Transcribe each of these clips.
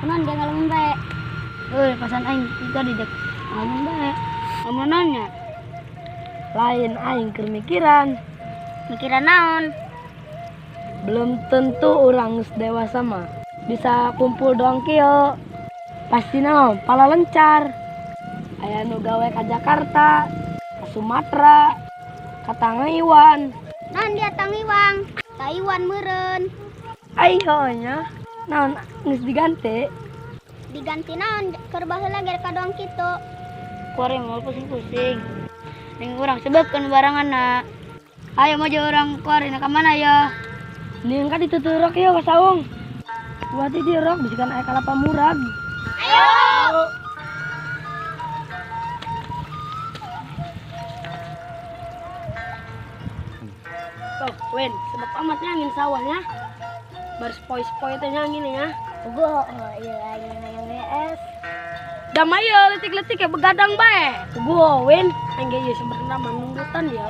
Kunon dia ngalamun bae. Pasan aing tiga di dek ngalamun bae. Amunannya Lain aing keur mikiran. mikiran naon? Belum tentu orang geus dewasa mah bisa kumpul doang kieu. Pasti naon pala lencar. Aya nu gawe ka Jakarta, ka Sumatera, ka Tangaiwan. Naon dia Tangiwang, Taiwan meureun. Ayo nya, naon geus diganti? Diganti naon keur baheula ge ka doang kitu. Kuari mau pusing-pusing. Ning urang sebutkeun baranganna. Ayo maju orang kuari ka mana ya? Ning ka dituturok ieu ka saung. Buat di rok bisikan aya kalapa murag. Ayo. Tuh, Wen, sedep amatnya angin sawahnya. Baru spoi-spoi teh angin ya. Ugo, iya yang es. Damai ya letik-letik ya begadang bae. Gua Wen, angge ieu sebenarnya manunggutan dia.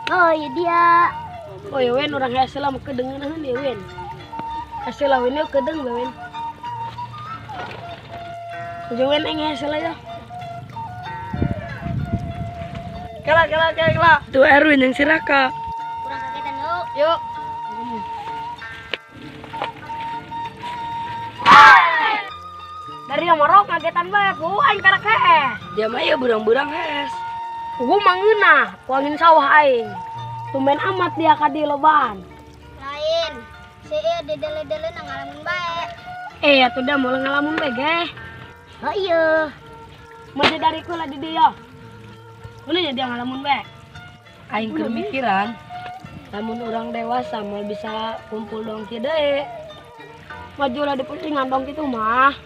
Oh, iya dia. Oh ya Wen, orang hasil mah kedengeran dia Wen. Hasil Wen yo kedeng bae Wen. Udah Wen engge hasil aja. Kela. Tuh Erwin yang siraka. Kurang kagetan yuk. Yuk. Dari yang marok ngagetan bae, ku aing karak hees. Dia mah ieu burang-burang hees. Ku mah ngeunah, ku angin sawah aing. Tumben amat dia ka di lobaan. Lain. Si ieu didele-dele nang ngalamun bae. Atuh dah mau ngalamun bae ge. Oh iya. Maju dari kula di dia. Kulinya dia ngalamun bae. Aing keur mikiran, lamun urang dewasa mau bisa kumpul dong kieu deui. Maju lah di pucingan dong kitu mah.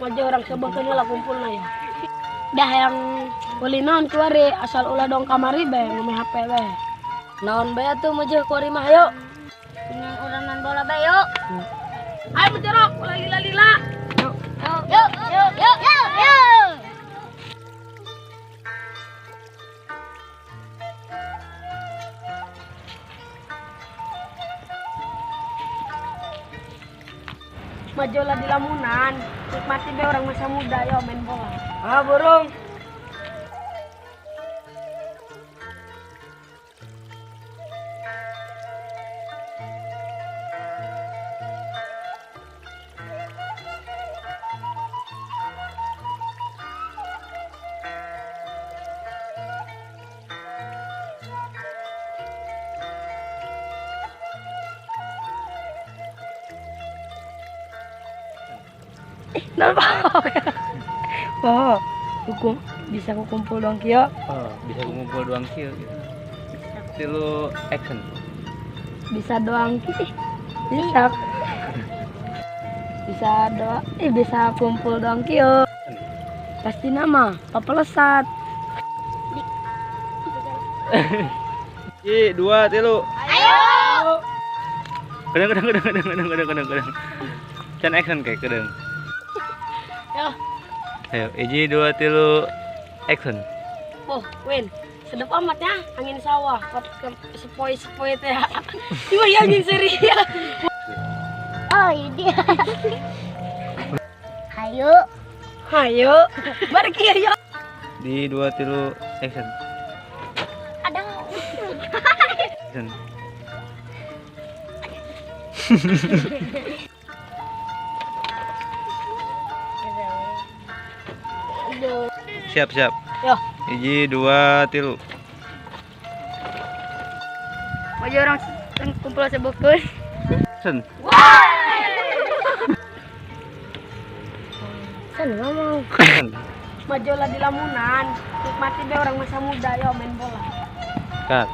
Maju orang sebeukeun lah kumpulna ya. Dah yang uli naon kuari asal ulah dong kamari bae ngomeh HP bae. Naon bae atuh maju kuari mah ayo. Dengan uranan bola bae yuk. Ayo mencerok lagi lila. Yuk. Majulah di lamunan, nikmati be orang masa muda yo main bola. Ah, burung. Oh, hukum bisa kumpul dong kieu. Oh, bisa ngumpul doang kieu gitu. Tilu action. Bisa doang kieu. Bisa kumpul dong kieu. Pasti nama papelesat. 2, 3. Ayo. Kedeng. Can action kayak kedeng. Yo. Ayo, 1, 2, 3 action. Oh, Wen, sedep amat ya angin sawah. Sepoi-sepoi teh. Ieu ya angin serius. Oh, iya dia. Hayo. Bar kieu yo. Di 2, 3 action. Ada. Action. Siap. Yo. 1, 2, 3. Maju orang kumpul sebeukeun. Action. Sen ngomong. Majulah di lamunan, nikmati be orang masa muda yo main bola. Cut.